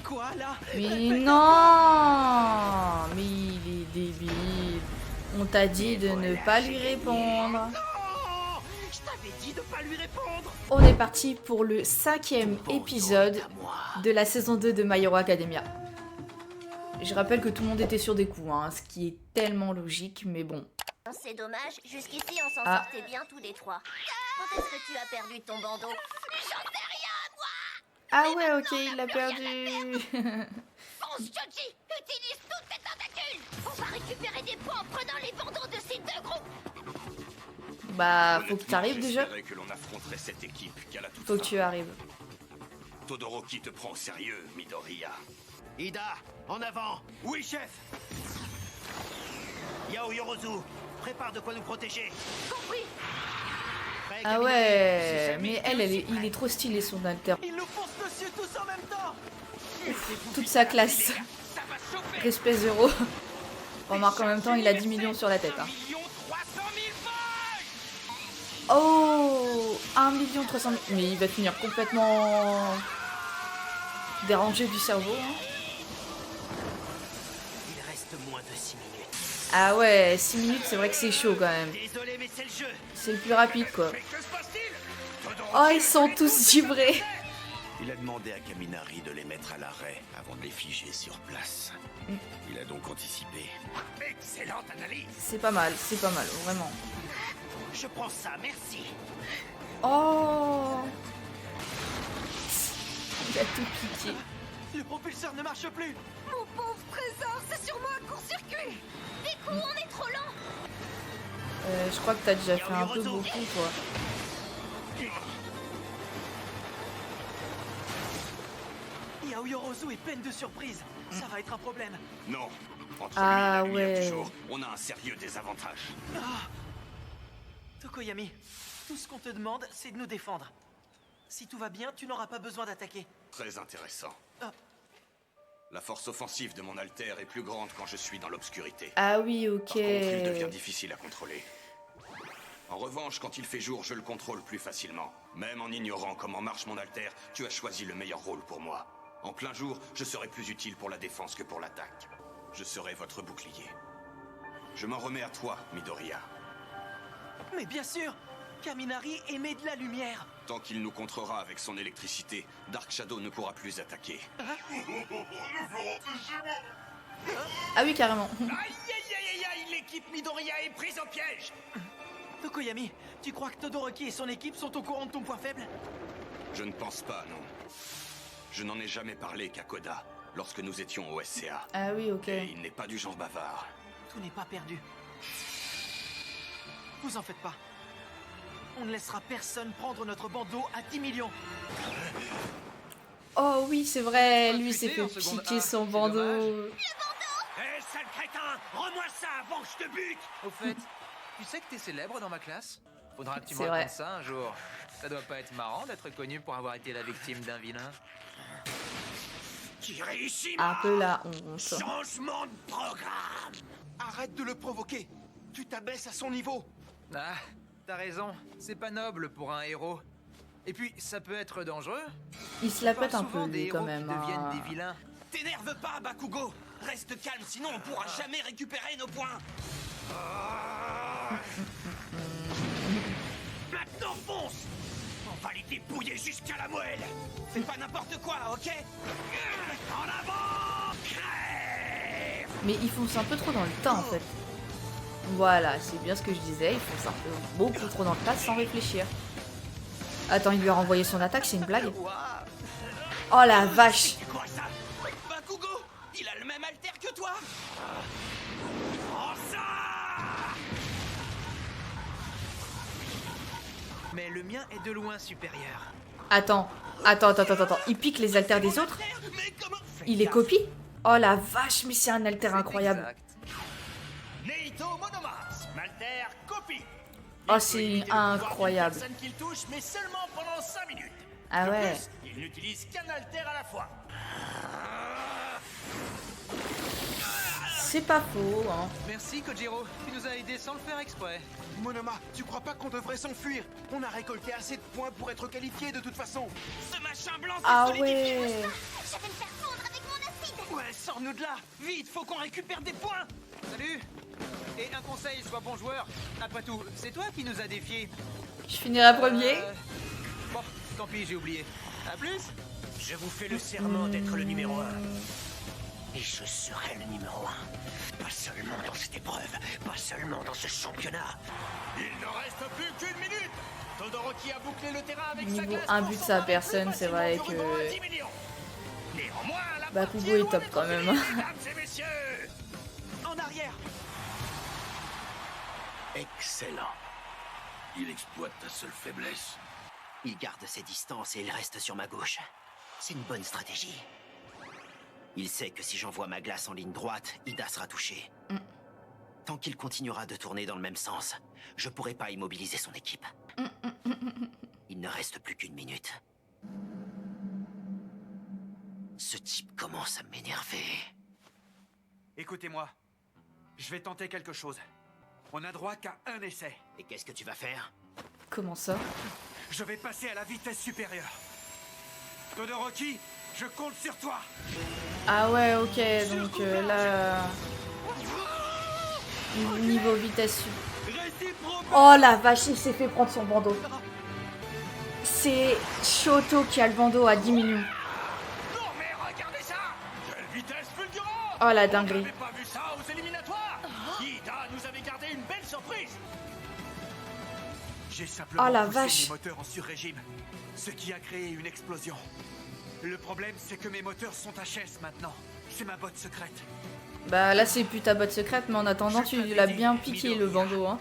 Quoi là? Mais non! Mais il est débile. On t'a dit de ne pas lui répondre. Non! Je t'avais dit de pas lui répondre. On est parti pour le 5e épisode de la saison 2 de My Hero Academia. Je rappelle que tout le monde était sur des coups, hein, ce qui est tellement logique, mais bon. C'est dommage, jusqu'ici on s'en Ah. sortait bien tous les trois. Quand est-ce que tu as perdu ton bandeau? J'en sais rien, moi! Ah ouais, ok, il l'a perdu. Fonce, Choji! Utilise toutes tes tentacules! On va récupérer des points en prenant les bandeaux de ces deux groupes! Bah, faut que tu arrives déjà. J'espérais que l'on affronterait cette équipe qu'à la toute Faut que fin. tu arrives. Todoroki te prend au sérieux, Midoriya. Ida, en avant. Oui, chef. Yao Yorozu, prépare de quoi nous protéger. Compris! Prêt, Ah Kaminari? ouais, Si mais jamais elle, c'est il prêt. est trop stylé son alter. Il nous fonce dessus tous en même temps. Toute sa classe. Ça va chauffer. Respect zéro. Remarque en même temps, il a 10 millions sur la tête. Hein. 1 300 000 volts. Oh, 1 300 000. Mais il va finir complètement dérangé du cerveau. Hein. Il reste moins de 6 minutes. Ah ouais, 6 minutes, c'est vrai que c'est chaud quand même. Désolé, mais c'est le jeu. C'est le plus rapide quoi. Mais que se passe-t-il? Oh, ils sont tous gibrés. Il a demandé à Kaminari de les mettre à l'arrêt avant de les figer sur place. Il a donc anticipé. Excellente analyse. C'est pas mal, vraiment. Je prends ça, merci. Oh, il a tout piqué. Le propulseur ne marche plus. Mon pauvre trésor, c'est sûrement un court-circuit! Des coups, on est trop lent! Je crois que t'as déjà fait un peu beaucoup toi. Yao Yorozu est pleine de surprises. Ça va être un problème. Non. Entre Ah lui et la lumière ouais. du jour, on a un sérieux désavantage. Tokoyami, tout ce qu'on te demande, c'est de nous défendre. Si tout va bien, tu n'auras pas besoin d'attaquer. Très intéressant. Ah. La force offensive de mon alter est plus grande quand je suis dans l'obscurité. Ah oui, ok. Par contre, il devient difficile à contrôler. En revanche, quand il fait jour, je le contrôle plus facilement. Même en ignorant comment marche mon alter, tu as choisi le meilleur rôle pour moi. En plein jour, je serai plus utile pour la défense que pour l'attaque. Je serai votre bouclier. Je m'en remets à toi, Midoriya. Mais bien sûr, Kaminari émet de la lumière. Tant qu'il nous contrera avec son électricité, Dark Shadow ne pourra plus attaquer. Ah oui, carrément. Aïe aïe aïe aïe aïe, l'équipe Midoriya est prise au piège. Tokoyami, tu crois que Todoroki et son équipe sont au courant de ton point faible? Je ne pense pas, non. Je n'en ai jamais parlé qu'à Koda, lorsque nous étions au SCA. Ah oui, ok. Et il n'est pas du genre bavard. Tout n'est pas perdu. Vous en faites pas. On ne laissera personne prendre notre bandeau à 10 millions. Oh oui, c'est vrai, lui s'est fait piquer son bandeau. Hé, sale crétin, rends-moi ça avant que je te bute. Au fait, tu sais que t'es célèbre dans ma classe? Faudra que tu me C'est vrai. racontes ça un jour. Ça doit pas être marrant d'être connu pour avoir été la victime d'un vilain. Un peu la honte. Changement de programme. Arrête de le provoquer. Tu t'abaisses à son niveau. Ah, t'as raison, c'est pas noble pour un héros. Et puis, ça peut être dangereux. Il se la On parle pète un souvent peu, des lui, quand héros même. qui deviennent hein. des vilains. T'énerve pas, Bakugo. Reste calme, sinon on pourra jamais récupérer nos points. Maintenant fonce. On va les dépouiller jusqu'à la moelle. Fais pas n'importe quoi, ok? En avant, crève. Mais il fonce un peu trop dans le tas, en fait. Voilà, c'est bien ce que je disais. Il fonce un peu beaucoup trop dans le tas sans réfléchir. Attends, il lui a renvoyé son attaque, c'est une blague? Oh la vache! C'est quoi ça? Bakugo, il a le même alter que toi. Prends ça. Mais le mien est de loin supérieur. Attends. Il pique les alters des autres? Mais comment? Il les copie? Oh la vache, mais c'est un alter incroyable. Exact. Neito Monomas, Malter copie. Oh, c'est incroyable. Personne qui le touche, mais seulement pendant 5 minutes. Ah De ouais. plus, il n'utilise qu'un alter à la fois. C'est pas faux, hein. Merci Kojiro, tu nous as aidés sans le faire exprès. Monoma, tu crois pas qu'on devrait s'enfuir? On a récolté assez de points pour être qualifié de toute façon. Ce machin blanc, c'est Ah solidifié. ouais. Je vais me faire fondre avec Sors-nous de là! Vite, faut qu'on récupère des points! Salut. Et un conseil, sois bon joueur. Après tout, c'est toi qui nous as défiés. Je finirai premier. Bon, tant pis, j'ai oublié. À plus. Je vous fais le serment d'être le numéro 1. Et je serai le numéro 1. Pas seulement dans cette épreuve, pas seulement dans ce championnat. Il ne reste plus qu'une minute. Todoroki a bouclé le terrain avec sa Niveau glace. un but ça personne, c'est vrai que Bakugo est top quand même. Mesdames et messieurs, En arrière! excellent. Il exploite ta seule faiblesse. Il garde ses distances et il reste sur ma gauche. C'est une bonne stratégie. Il sait que si j'envoie ma glace en ligne droite, Ida sera touché. Tant qu'il continuera de tourner dans le même sens, je pourrai pas immobiliser son équipe. Il ne reste plus qu'une minute. Ce type commence à m'énerver. Écoutez-moi. Je vais tenter quelque chose. On n'a droit qu'à un essai. Et qu'est-ce que tu vas faire? Comment ça? Je vais passer à la vitesse supérieure. Todoroki, je compte sur toi. Ah ouais, ok, donc là... Niveau vitesse. Oh la vache, il s'est fait prendre son bandeau. C'est Shoto qui a le bandeau à 10 millions. Non mais regardez ça. Quelle vitesse fulgurante. Oh la On dinguerie. n'avait pas vu ça aux éliminatoires. Ida nous avait gardé une belle surprise. J'ai simplement Oh la poussé vache. mes moteurs en sur-régime, ce qui a créé une explosion. Le problème, c'est que mes moteurs sont HS maintenant. C'est ma botte secrète. Bah là c'est plus ta botte secrète, mais en attendant tu l'as bien piqué le bandeau, hein.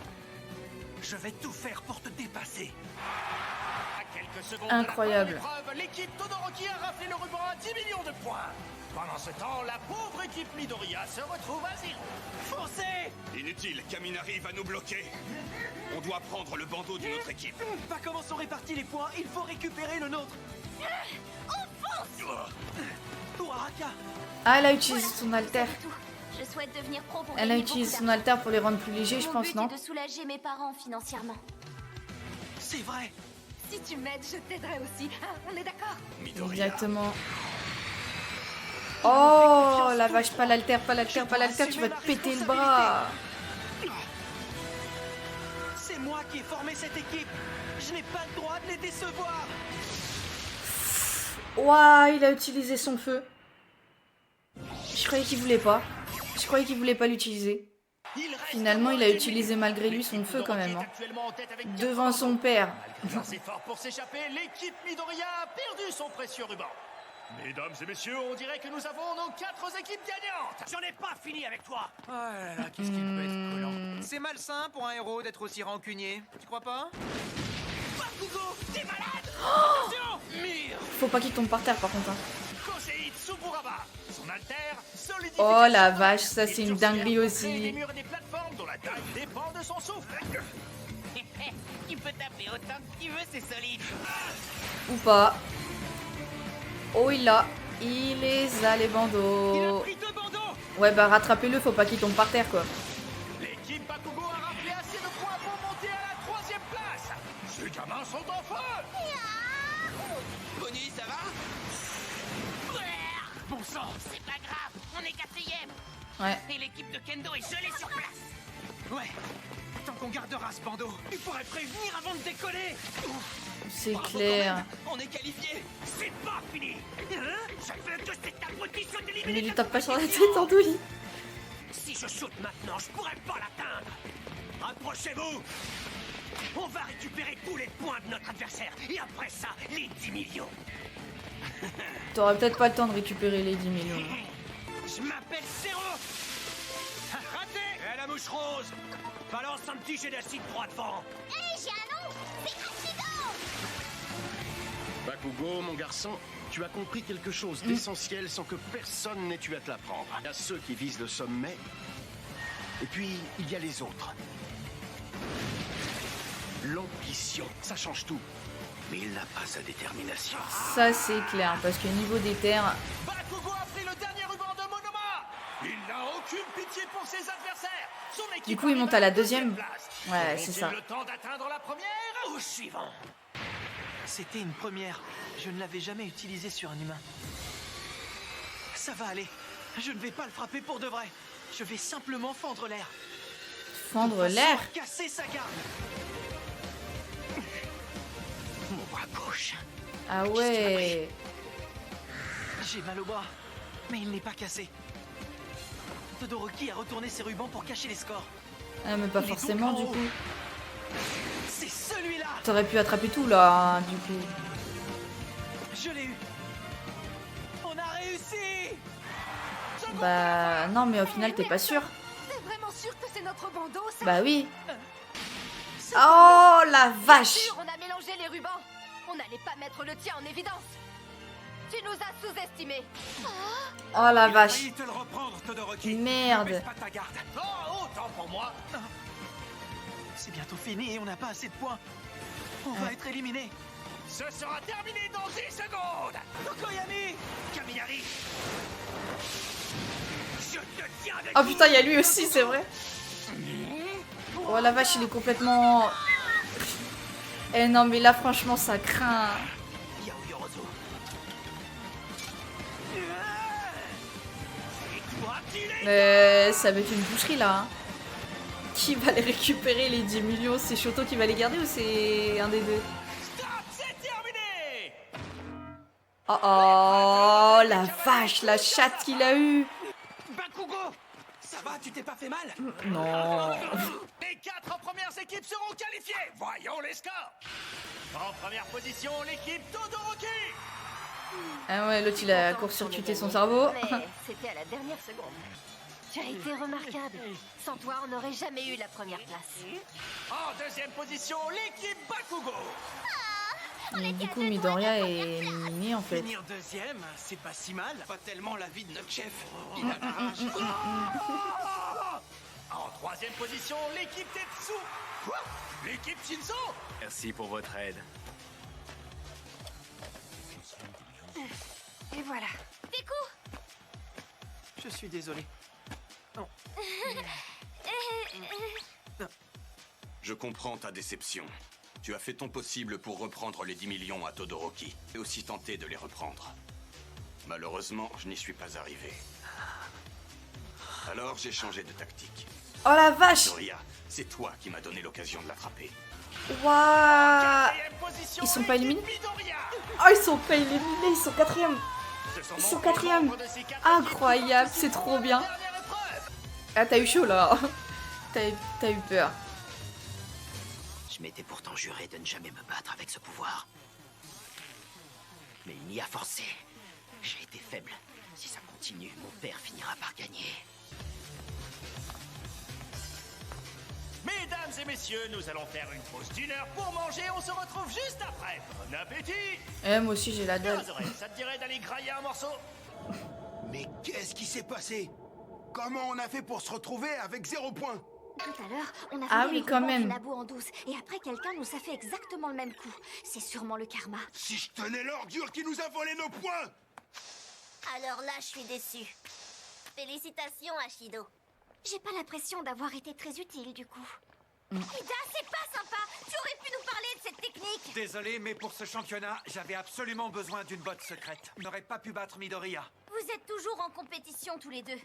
Je vais tout faire pour te dépasser. À quelques secondes Incroyable. de la fin de l'épreuve, l'équipe Todoroki a raflé le ruban à 10 millions de points. Pendant ce temps, la pauvre équipe Midoriya se retrouve à 0. Foncez! Inutile, Kaminari va nous bloquer. On doit prendre le bandeau d'une autre équipe. Pas comment sont répartis les points, il faut récupérer le nôtre. Pour Araka. Ah elle a utilisé son alter. Je souhaite devenir pro pour Elle a gagner utilisé beaucoup son d'argent. alter pour les rendre plus légers, je Mon pense, but non? est de soulager mes parents financièrement. C'est vrai. Si tu m'aides, je t'aiderai aussi. Hein, on est d'accord? Midoriya. Exactement. Oh la vache, pas l'alter, pas l'alter, pas l'alter, tu vas te péter le bras. C'est moi qui ai formé cette équipe. Je n'ai pas le droit de les décevoir. Ouah, il a utilisé son feu. Je croyais qu'il voulait pas. Je croyais qu'il voulait pas l'utiliser. Finalement, il a utilisé malgré lui son feu quand même, hein. Devant son père. Malgré leurs efforts pour s'échapper, l'équipe Midoriya a perdu son précieux ruban. Mesdames et messieurs, on dirait que nous avons nos 4 équipes gagnantes. J'en ai pas fini avec toi. Oh là là, qu'est-ce qu'il peut être collant. C'est malsain pour un héros d'être aussi rancunier. Tu crois pas? Bakugo, t'es malade. Attention. Mire. Faut pas qu'il tombe par terre par contre, hein. Kosei Tsuburaba, son alter, solidification. Oh la vache, ça c'est Et une sur dinguerie Terre, aussi. Des murs et des plateformes dont la taille dépend de son souffle. Tu peux taper autant que tu veux, c'est solide. Ou pas. Oh il les a les Il a bandeaux. pris 2 bandeaux. Ouais bah rattrapez-le, faut pas qu'il tombe par terre quoi. L'équipe Bakugo a raflé assez de points pour monter à la 3e place. Ces gamins sont en feu. Bonnie, ça va? Bon sang. C'est pas grave, on est 4e. Ouais. Et l'équipe de Kendo est gelée sur place. Ouais. Tant qu'on gardera ce bandeau. Tu pourrais prévenir avant de décoller. C'est Bravo clair. quand même. On est qualifié. C'est pas fini. Hein? Je veux que cet abruti soit Mais éliminé. lui de tape pas la sur la tête, compétition. Andouille. Si je saute maintenant, je pourrais pas l'atteindre. Approchez-vous. On va récupérer tous les points de notre adversaire. Et après ça, les 10 millions. T'auras peut-être pas le temps de récupérer les 10 millions. Je m'appelle Zéro. Raté. Et la mouche rose. Balance un petit jet d'acide droit devant. Hé, j'ai un nom. C'est Accident. Bakugo, mon garçon, tu as compris quelque chose d'essentiel sans que personne n'ait eu à te l'apprendre. Il y a ceux qui visent le sommet, et puis il y a les autres. L'ambition, ça change tout. Mais il n'a pas sa détermination. Ça c'est clair, parce que niveau des terres, Bakugo a pris le dernier ruban de Monoma. Il n'a aucune pitié pour ses adversaires. Son équipe du coup il arrive monte à la deuxième deuxième. place. Ouais, Auront-ils c'est ça. le temps d'atteindre la première Au suivant. C'était une première. Je ne l'avais jamais utilisé sur un humain. Ça va aller. Je ne vais pas le frapper pour de vrai. Je vais simplement fendre l'air. Fendre l'air? Casser sa garde. Mon bras gauche. Ah ouais. J'ai mal au bras, mais il n'est pas cassé. Todoroki a retourné ses rubans pour cacher les scores. Ah, mais pas Il est forcément donc en du haut. coup. C'est celui-là. T'aurais pu attraper tout là, hein, du coup. Je l'ai eu. On a réussi. Bah non, mais au final t'es pas sûr. C'est vraiment sûr que c'est notre bandeau, ça? Bah oui. Oh la vache. Sûr, on a mélangé les rubans. On n'allait pas mettre le tien en évidence. Tu nous as sous-estimés. Oh la Il a vache. failli te le reprendre, Todoroki. Merde. Ne baisse pas ta garde. Oh, autant pour moi. C'est bientôt fini et on n'a pas assez de points. On va être éliminés. Ce sera terminé dans 10 secondes. Tokoyami. Kaminari. Je te tiens avec Oh putain, il y a lui aussi, c'est vrai. Oh la vache, il est complètement... Eh non, mais là, franchement, ça craint. Yaoyorozu. Ça va être une boucherie, là. Hein. Qui va les récupérer, les 10 millions? C'est Shoto qui va les garder ou c'est un des deux? Stop, c'est terminé. Oh oh, la vache, la chatte qu'il a eue. Bakugo. Ça va, tu t'es pas fait mal? Non. Les 4 premières équipes seront qualifiées. Voyons les scores. En première position, l'équipe Todoroki. Ah ouais, l'autre, il a court-circuité son cerveau. Mais c'était à la dernière seconde. Tu as été remarquable. Sans toi, on n'aurait jamais eu la première place. En deuxième position, l'équipe Bakugo. Et du coup, Midoriya est éliminé, en fait. Finir deuxième, c'est pas si mal. Pas tellement la vie de notre chef. Il a la rage. En troisième position, l'équipe Tetsu. Quoi? L'équipe Shinzo. Merci pour votre aide. Et voilà. Deku. Je suis désolé. Je comprends ta déception. Tu as fait ton possible pour reprendre les 10 millions à Todoroki, et aussi tenté de les reprendre. Malheureusement, je n'y suis pas arrivé. Alors j'ai changé de tactique. Oh la vache. Midoriya, c'est toi qui m'as donné l'occasion de l'attraper. Waouh. Quatrième position, Ils sont pas l'équipe éliminés? Midoriya. Oh, ils sont pas éliminés, ils sont quatrième. Ils sont quatrième. Incroyable, c'est trop bien. Ah, t'as eu chaud là. T'as eu peur. Je m'étais pourtant juré de ne jamais me battre avec ce pouvoir. Mais il m'y a forcé. J'ai été faible. Si ça continue, mon père finira par gagner. Mesdames et messieurs, nous allons faire une pause d'1 heure pour manger. On se retrouve juste après. Bon appétit. Eh, moi aussi j'ai la dalle. Désolé, ça te dirait d'aller grailler un morceau? Mais qu'est-ce qui s'est passé? Comment on a fait pour se retrouver avec 0 point? Tout à l'heure, on a Ah volé oui, les quand rubans même. du labo en douce. Et après, quelqu'un nous a fait exactement le même coup. C'est sûrement le karma. Si je tenais l'ordure qui nous a volé nos points! Alors là, je suis déçue. Félicitations, Ashido. J'ai pas l'impression d'avoir été très utile, du coup. Ida, c'est pas sympa. Tu aurais pu nous parler de cette technique. Désolé, mais pour ce championnat, j'avais absolument besoin d'une botte secrète. On n'aurait pas pu battre Midoriya. Vous êtes toujours en compétition tous les deux.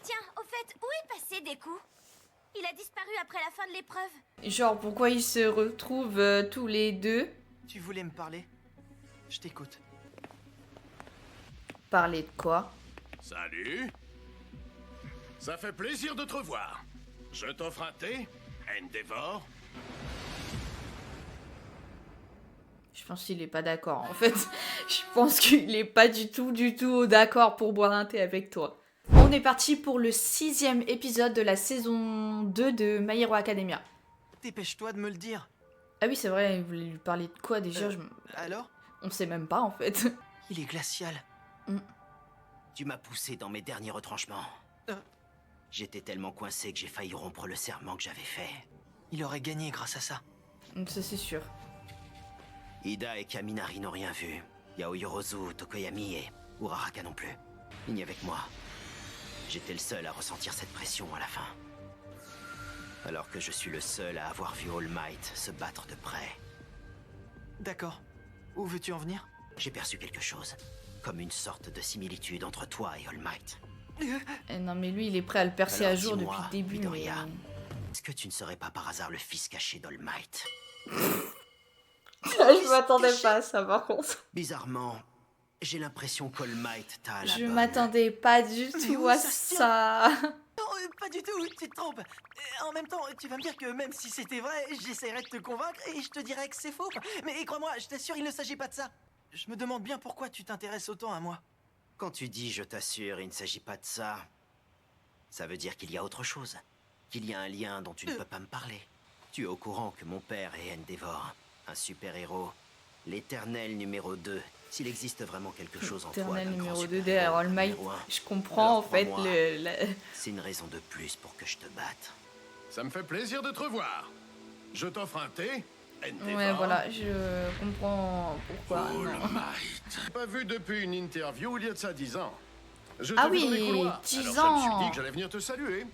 Tiens, au fait, où est passé Deku? Il a disparu après la fin de l'épreuve. Genre, pourquoi ils se retrouvent tous les deux? Tu voulais me parler? Je t'écoute. Parler de quoi? Salut. Ça fait plaisir de te revoir. Je t'offre un thé, Endeavor. Je pense qu'il est pas d'accord en fait. Je pense qu'il est pas du tout d'accord pour boire un thé avec toi. On est parti pour le 6e épisode de la saison 2 de My Hero Academia. Dépêche-toi de me le dire. Ah oui, c'est vrai, il voulait lui parler de quoi déjà? Alors? On sait même pas en fait. Il est glacial. Tu m'as poussé dans mes derniers retranchements. J'étais tellement coincé que j'ai failli rompre le serment que j'avais fait. Il aurait gagné grâce à ça. Donc ça c'est sûr. Ida et Kaminari n'ont rien vu. Yaoyorozu, Tokoyami et Uraraka non plus. Il n'y avait que moi. J'étais le seul à ressentir cette pression à la fin. Alors que je suis le seul à avoir vu All Might se battre de près. D'accord. Où veux-tu en venir? J'ai perçu quelque chose. Comme une sorte de similitude entre toi et All Might. Non mais lui il est prêt à le percer Alors, à jour dis-moi, depuis le début. Midoriya, Mais... est-ce que tu ne serais pas par hasard le fils caché d'All Might? Je m'attendais pas à ça par contre. Bizarrement, j'ai l'impression qu'All Might t'a à la Je bonne. m'attendais pas du Mais tout où à ça se tient ça. Non, pas du tout, tu te trompes. En même temps, tu vas me dire que même si c'était vrai, j'essaierai de te convaincre et je te dirais que c'est faux. Mais crois-moi, je t'assure, il ne s'agit pas de ça. Je me demande bien pourquoi tu t'intéresses autant à moi. Quand tu dis je t'assure, il ne s'agit pas de ça, ça veut dire qu'il y a autre chose. Qu'il y a un lien dont tu ne peux pas me parler. Tu es au courant que mon père est Endeavor, un super-héros, l'éternel numéro 2. S'il existe vraiment quelque chose en toi, Éternel d'un grand numéro 2 super-héros derrière All Might. numéro un, Je comprends alors en fait crois-moi, le... c'est une raison de plus pour que je te batte. Ça me fait plaisir de te revoir. Je t'offre un thé. Endeavor. Ouais voilà, je comprends pourquoi. Oh, non. le Might. Pas vu depuis une interview il y a de ça 10 ans. Je Ah t'ai vu dans oui, les couloirs, 10 alors je me suis ans. dit que j'allais venir te saluer.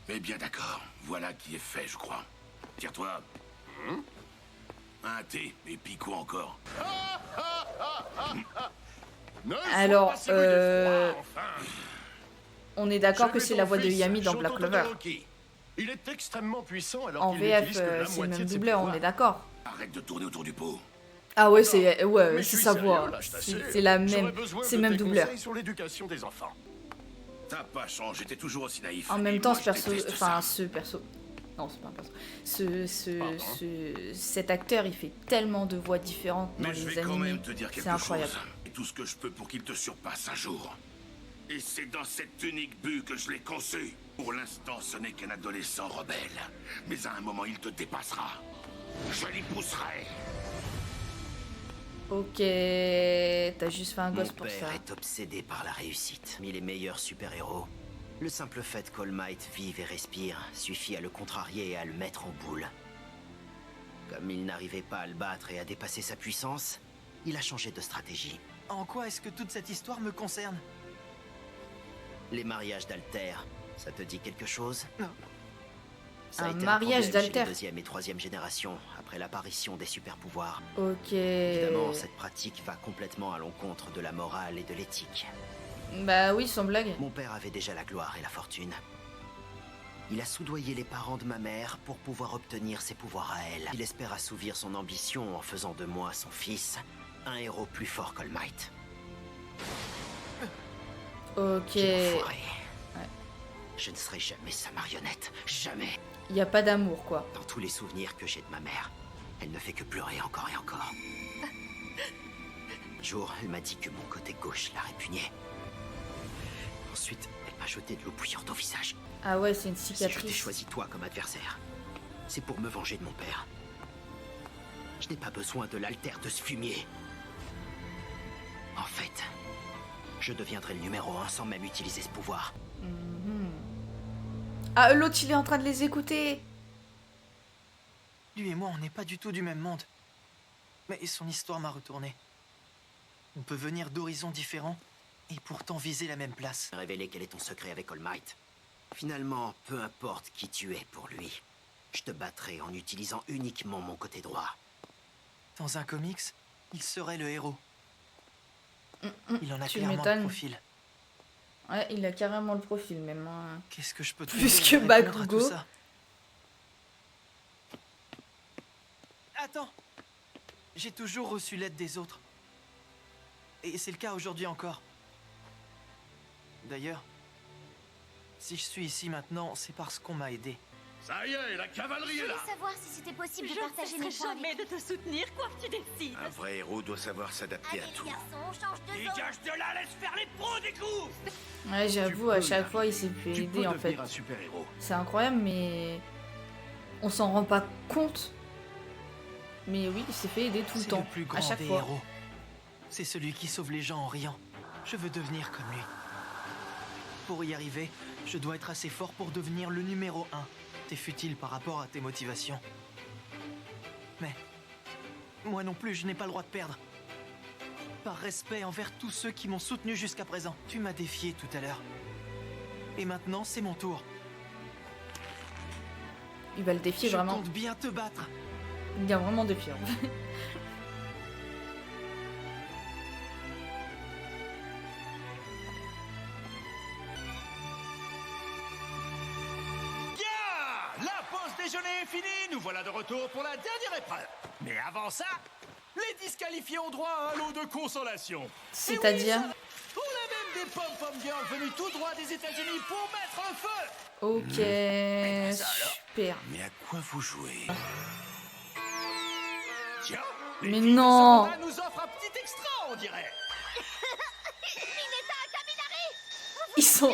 Eh bien d'accord, voilà qui est fait, je crois. Tire-toi. Un thé, et puis quoi encore? Ne sois Alors, pas si rude de froid, enfin. On est d'accord que J'ai c'est vu la ton voix de fils, Yami dans Shoto Black Clover. Todoroki. Il est extrêmement puissant alors En qu'il VF, n'utilise que la c'est le moitié même de ses doubleur, on pouvoirs. est d'accord. Arrête de tourner autour du pot. Ah ouais, Non, c'est mais ouais, je c'est suis sa sérieux, voix. là, je t'assure. C'est la J'aurais même, besoin c'est de le même tes doubleur. conseils sur l'éducation des enfants. T'as pas changé, t'es toujours aussi naïf. En même Et temps, moi, ce je perso, déteste enfin ça. ce perso, non c'est pas un perso. Pardon. Cet acteur, il fait tellement de voix différentes dans Mais je les vais quand animés. même te dire C'est quelque incroyable. chose. Et tout ce que je peux pour qu'il te surpasse un jour. Et c'est dans cette unique but que je l'ai conçu. Pour l'instant, ce n'est qu'un adolescent rebelle. Mais à un moment, il te dépassera. Je l'y pousserai. Ok, t'as juste fait un Mon gosse pour père ça. est obsédé par la réussite. Mais les meilleurs super-héros, le simple fait qu'All Might vive et respire suffit à le contrarier et à le mettre en boule. Comme il n'arrivait pas à le battre et à dépasser sa puissance, il a changé de stratégie. En quoi est-ce que toute cette histoire me concerne? Les mariages d'Alter, ça te dit quelque chose? Non. Ça a Un été mariage problème chez d'Alter. les deuxième et troisième générations après l'apparition des super-pouvoirs. Ok. Évidemment, cette pratique va complètement à l'encontre de la morale et de l'éthique. Bah oui, sans blague. Mon père avait déjà la gloire et la fortune. Il a soudoyé les parents de ma mère pour pouvoir obtenir ses pouvoirs à elle. Il espère assouvir son ambition en faisant de moi, son fils, un héros plus fort qu'All Might. Ok. Quel enfoiré. Ouais. Je ne serai jamais sa marionnette. Jamais. Il y a pas d'amour quoi. Dans tous les souvenirs que j'ai de ma mère, elle ne fait que pleurer encore et encore. Un jour, elle m'a dit que mon côté gauche la répugnait. Ensuite, elle m'a jeté de l'eau bouillante au visage. Ah ouais, c'est une Si je t'ai cicatrice. choisi toi comme adversaire, c'est pour me venger de mon père. Je n'ai pas besoin de l'alter de ce fumier. En fait, je deviendrai le numéro 1 sans même utiliser ce pouvoir. Ah, l'autre, il est en train de les écouter. Lui et moi, on n'est pas du tout du même monde. Mais son histoire m'a retourné. On peut venir d'horizons différents et pourtant viser la même place. Révéler quel est ton secret avec All Might. Finalement, peu importe qui tu es pour lui, je te battrai en utilisant uniquement mon côté droit. Dans un comics, il serait le héros. Il en a Tu clairement le m'étonnes. profil. Ouais, il a carrément le profil même. Hein. Qu'est-ce que je peux Plus trouver que pour répondre à Bakugo. tout ça? Attends. J'ai toujours reçu l'aide des autres. Et c'est le cas aujourd'hui encore. D'ailleurs, si je suis ici maintenant, c'est parce qu'on m'a aidé. Ça y est, la cavalerie Je est là. voulais savoir si c'était possible de Je partager ne mes cesserai points jamais avec de te soutenir, quoi que tu décides. Un vrai héros doit savoir s'adapter Allez, à les tout. garçons, on change de zone. Dégage de là, laisse faire les pros des coups. Ouais, j'avoue, à chaque fois, il s'est fait Tu aider peux en fait. devenir un super-héros. C'est incroyable, mais on s'en rend pas compte. Mais oui, il s'est fait aider tout le C'est temps, le plus grand à chaque des fois. héros. C'est celui qui sauve les gens en riant. Je veux devenir comme lui. Pour y arriver, je dois être assez fort pour devenir le numéro 1. T'es futile par rapport à tes motivations. Mais moi non plus, je n'ai pas le droit de perdre. Par respect envers tous ceux qui m'ont soutenu jusqu'à présent. Tu m'as défié tout à l'heure. Et maintenant, c'est mon tour. Il va le défier Je vraiment. compte bien te battre. Il vient vraiment défier. déjeuner est fini, nous voilà de retour pour la dernière épreuve. Mais avant ça, les disqualifiés ont droit à un lot de consolation. C'est-à-dire? On a même des pom-pom girls venus tout droit des États-Unis pour mettre un feu. Ok, super. Mais à quoi vous jouez? Tiens, Mais non. ça nous offre un petit extra, on dirait.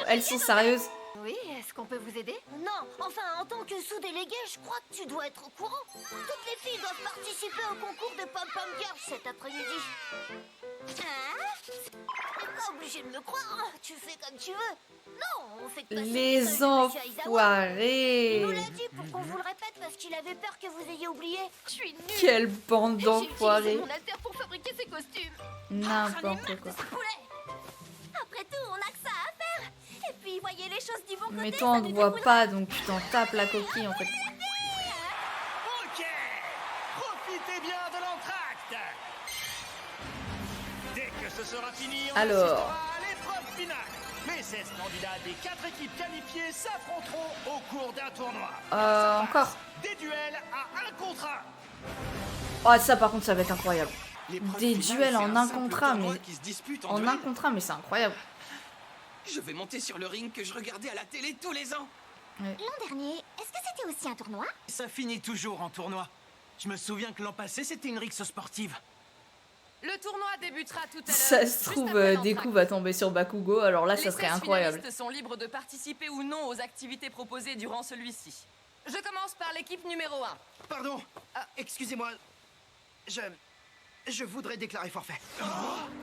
Elles sont sérieuses. Oui, est-ce qu'on peut vous aider? Non, enfin, en tant que sous-délégué, je crois que tu dois être au courant. Toutes les filles doivent participer au concours de pom-pom girls cet après-midi. Hein? T'es pas obligé de me croire, tu fais comme tu veux. Non, on fait que passer Les l'école de Monsieur Aizawa. enfoirés. Il nous l'a dit pour qu'on vous le répète parce qu'il avait peur que vous ayez oublié. Je suis nulle. Quelle bande J'ai utilisé d'enfoirés. mon alter pour fabriquer ces costumes. N'importe quoi. Après tout, on a que ça à faire. Et puis, voyez les choses du bon côté. Mais toi, on ne te voit pas, donc tu t'en tapes la coquille, en fait. Ok, profitez bien de l'entracte. Dès que ce sera fini, on Alors. assistera à l'épreuve finale. Les 16 candidats des 4 équipes qualifiées s'affronteront au cours d'un tournoi. Encore. Des duels à 1 contre 1. Oh, ça, par contre, ça va être incroyable. L'épreuve Des finale, duels c'est en un un simple contre un, tournoi mais... qui se dispute En duel. un contre un, mais c'est incroyable. Je vais monter sur le ring que je regardais à la télé tous les ans. L'an dernier, est-ce que c'était aussi un tournoi? Ça finit toujours en tournoi. Je me souviens que l'an passé, c'était une rixe sportive. Le tournoi débutera tout à l'heure. Ça se trouve, Deku va tomber sur Bakugo, alors là, ça serait incroyable. Les finalistes sont libres de participer ou non aux activités proposées durant celui-ci. Je commence par l'équipe numéro 1. Pardon, excusez-moi. Je voudrais déclarer forfait.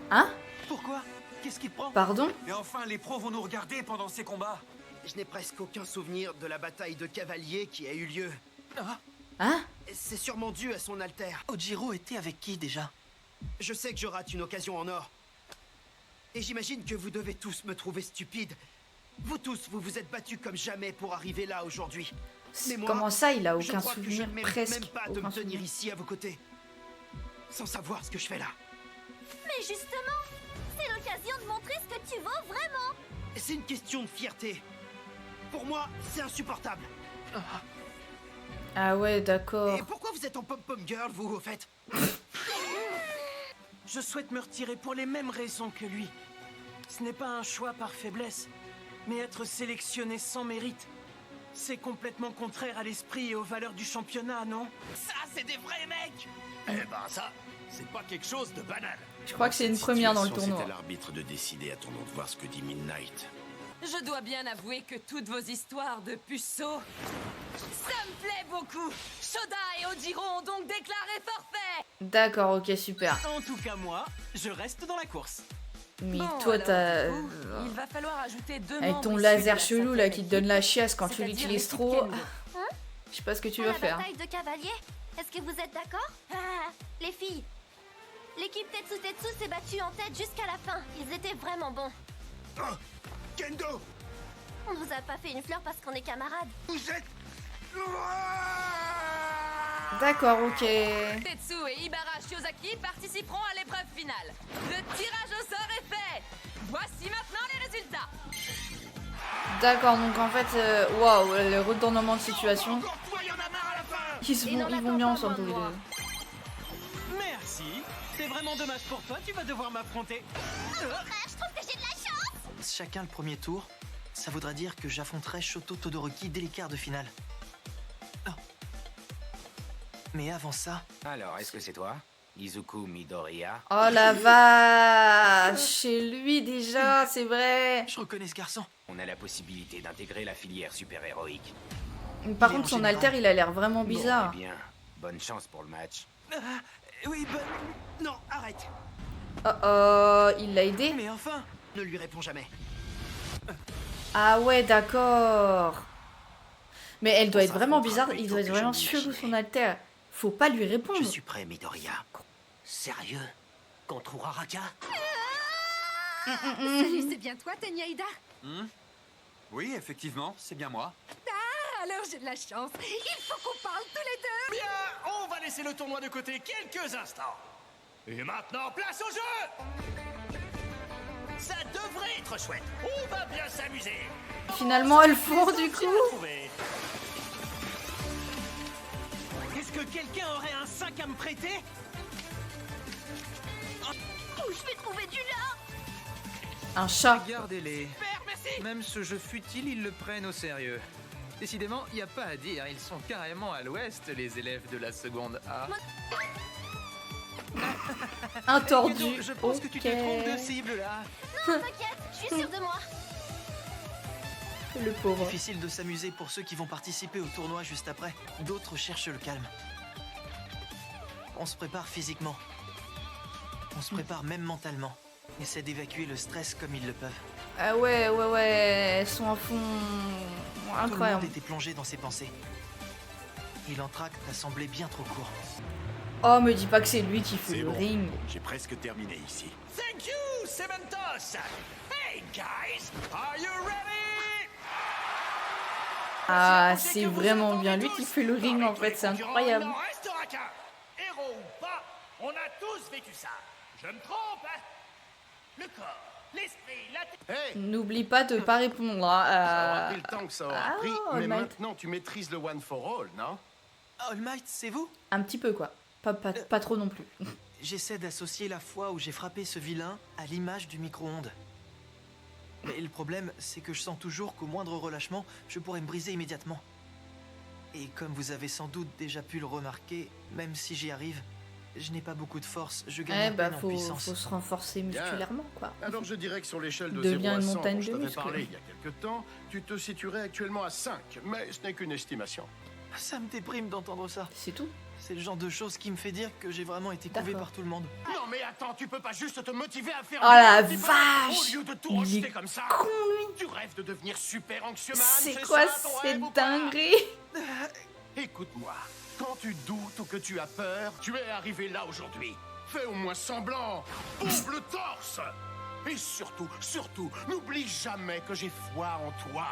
Hein? Pourquoi? Qu'est-ce qui te prend? Pardon? Et enfin, les pros vont nous regarder pendant ces combats. Je n'ai presque aucun souvenir de la bataille de cavaliers qui a eu lieu. Hein? C'est sûrement dû à son alter. Ojiro était avec qui déjà? Je sais que je rate une occasion en or. Et j'imagine que vous devez tous me trouver stupide. Vous tous, vous vous êtes battus comme jamais pour arriver là aujourd'hui. Mais moi, Comment ça, il a je aucun crois que je souvenir? ne mérite Presque même pas de aucun me tenir souvenir. ici à vos côtés. Sans savoir ce que je fais là. Mais justement, c'est l'occasion de montrer ce que tu vaux vraiment. C'est une question de fierté. Pour moi, c'est insupportable. Ah ouais, d'accord. Et pourquoi vous êtes en pom-pom girl, vous, au fait? Je souhaite me retirer pour les mêmes raisons que lui. Ce n'est pas un choix par faiblesse, mais être sélectionné sans mérite. C'est complètement contraire à l'esprit et aux valeurs du championnat, non? Ça, c'est des vrais mecs. Eh ben ça, c'est pas quelque chose de banal. Je crois que c'est une première dans le Situation, tournoi. C'est à l'arbitre de décider à ton nom de voir ce que dit Midnight. Je dois bien avouer que toutes vos histoires de puceaux, ça me plaît beaucoup. Shoda et Ojiro ont donc déclaré forfait. D'accord, ok, super. En tout cas, moi, je reste dans la course. Mais Bon, toi, alors, t'as... du coup, il va falloir ajouter 2 Avec membres ton issus laser de la chelou, là, qui te donne la chiasse quand tu c'est-à-dire l'utilises l'équipe trop... Kendo. Je sais pas ce que tu Pour vas la faire. bataille de cavaliers, est-ce que vous êtes d'accord? Les filles, l'équipe Tetsu s'est battue en tête jusqu'à la fin. Ils étaient vraiment bons. Oh, Kendo! On vous a pas fait une fleur parce qu'on est camarades. Vous êtes... D'accord, ok. Tetsu et Ibara Shiozaki participeront à l'épreuve finale. Le tirage au sort est fait. Voici maintenant les résultats. D'accord, donc en fait, waouh, le retournement de situation. Encore toi, y en a marre à la fin! Ils vont bien ensemble tous les deux. Merci. C'est vraiment dommage pour toi, tu vas devoir m'affronter. Je trouve que j'ai de la chance. Chacun le premier tour, ça voudra dire que j'affronterai Shoto Todoroki dès les quarts de finale. Oh. Mais avant ça... Alors, est-ce que c'est toi, Izuku Midoriya? Oh la vache, chez lui déjà, c'est vrai. Je reconnais ce garçon. On a la possibilité d'intégrer la filière super-héroïque. Par Il est contre, en son général. alter, il a l'air vraiment Bon, bizarre. eh bien, bonne chance pour le match. Oui, Non, arrête! Oh, il l'a aidé. mais enfin... Ne lui réponds jamais. Ah ouais, d'accord. Mais elle doit être vraiment s'affrontera, bizarre, mais il il faut doit être que vraiment je chelou m'imagine. son alter. Faut pas lui Je répondre. suis prêt, Midoriya. Sérieux? Contre Uraraka? Salut, c'est bien toi, Tenyaida? Oui, effectivement, c'est bien moi. Alors j'ai de la chance. Il faut qu'on parle tous les deux. Bien, on va laisser le tournoi de côté quelques instants. Et maintenant, place au jeu! Ça devrait être chouette. On va bien s'amuser. Finalement, elles font du coup. Trouvé. Est-ce que quelqu'un aurait un sac à me prêter? Où je vais trouver du lard? Un chat. Regardez-les. Même ce jeu futile, ils le prennent au sérieux. Décidément, il n'y a pas à dire, ils sont carrément à l'ouest, les élèves de la seconde A. Un tordu. Je pense que tu te trompes de cible là. Non, t'inquiète, je suis sûre de moi. Le pauvre. Difficile de s'amuser pour ceux qui vont participer au tournoi juste après. D'autres cherchent le calme. On se prépare physiquement. On se prépare même mentalement. Essaie d'évacuer le stress comme ils le peuvent. Ah ouais, elles sont à fond. Tout le Incroyable. monde était plongé dans ses pensées. Et l'entracte a semblé bien trop court. Oh, me dis pas que c'est lui qui fait le bon. ring. J'ai presque terminé ici. Thank you, Cementos! Hey, guys! Are you ready? Ah, c'est vraiment bien lui qui fait le ring en fait, c'est incroyable. Il n'en restera qu'un. Héros ou pas, on a tous vécu ça. Je me trompe, hein? Le corps, l'esprit, la tête... Hey, N'oublie pas de pas répondre. ça aura pris le temps que ça aura pris, All mais Might. maintenant tu maîtrises le One for All, non? All Might, c'est vous? Un petit peu quoi. Pas trop non plus. J'essaie d'associer la fois où j'ai frappé ce vilain à l'image du micro-ondes. Mais le problème, c'est que je sens toujours qu'au moindre relâchement, je pourrais me briser immédiatement. Et comme vous avez sans doute déjà pu le remarquer, même si j'y arrive, je n'ai pas beaucoup de force, je gagne à peine en faut puissance. se renforcer musculairement quoi. Alors je dirais que sur l'échelle de Devient 0 à une 100 montagne dont je de t'avais muscles. parlé il y a quelque temps, tu te situerais actuellement à 5, mais ce n'est qu'une estimation. Ça me déprime d'entendre ça. C'est tout. C'est le genre de choses qui me fait dire que j'ai vraiment été couvé D'accord. par tout le monde. Non mais attends, tu peux pas juste te motiver à faire Oh la un petit peu vache! au lieu de tout Il rejeter est comme ça. con lui. Tu rêves de devenir super anxioman, C'est quoi ça, ton cette rêve ou pas? dinguerie? Écoute-moi, quand tu doutes ou que tu as peur, tu es arrivé là aujourd'hui. Fais au moins semblant, bouffe le torse. Et surtout, n'oublie jamais que j'ai foi en toi.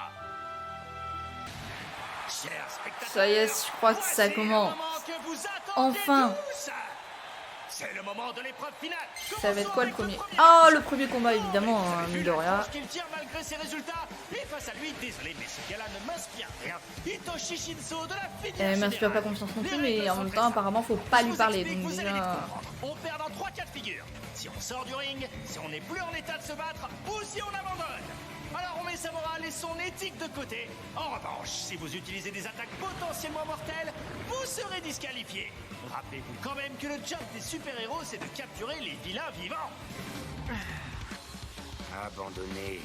Chers spectateurs, Ça y est, je crois que ça voici commence. le moment que vous attendiez Enfin. tous. C'est le moment de l'épreuve finale. Ça va être quoi le Commençons premier? avec Oh, le premier combat évidemment, hein, mine de rien. qu'il tire malgré ses résultats. Et face à lui, désolé, mais ce gars-là ne m'inspire rien. Hitoshi Shinso de la filière Elle m'inspire pas générale. confiance non Les plus, règles mais en sont même très temps, simples. apparemment, faut pas Je lui vous parler. explique, Donc vous allez vite déjà. comprendre. On perd dans 3 cas de figure. Si on sort du ring, si on n'est plus en état de se battre, ou si on abandonne. Alors on met sa morale et son éthique de côté. En revanche, si vous utilisez des attaques potentiellement mortelles, vous serez disqualifié. Rappelez-vous quand même que le job des super-héros, c'est de capturer les vilains vivants. Abandonné.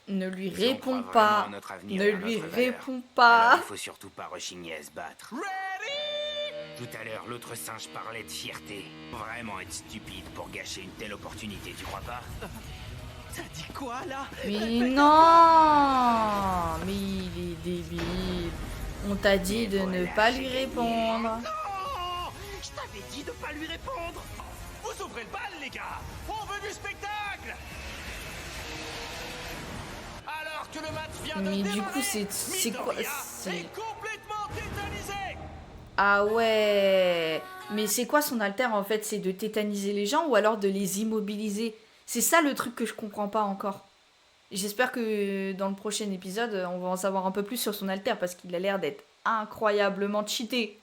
Ne lui Si on réponds croit pas. vraiment à notre avenir Ne et à lui notre valeur, réponds pas. alors il faut surtout pas rechigner à se battre. Tout à l'heure, l'autre singe parlait de fierté. Vraiment être stupide pour gâcher une telle opportunité, tu crois pas? T'as dit quoi là? Mais non. Mais il est débile. On t'a dit de ne pas lui répondre. Non, je t'avais dit de pas lui répondre. Vous ouvrez le bal, les gars. On veut du spectacle. Alors que le match vient de Mais du démarrer, coup, c'est quoi? Midoriya C'est- est complètement tétanisé. Ah ouais. Mais c'est quoi son alter en fait? C'est de tétaniser les gens ou alors de les immobiliser? C'est ça le truc que je comprends pas encore. J'espère que dans le prochain épisode, on va en savoir un peu plus sur son alter parce qu'il a l'air d'être incroyablement cheaté.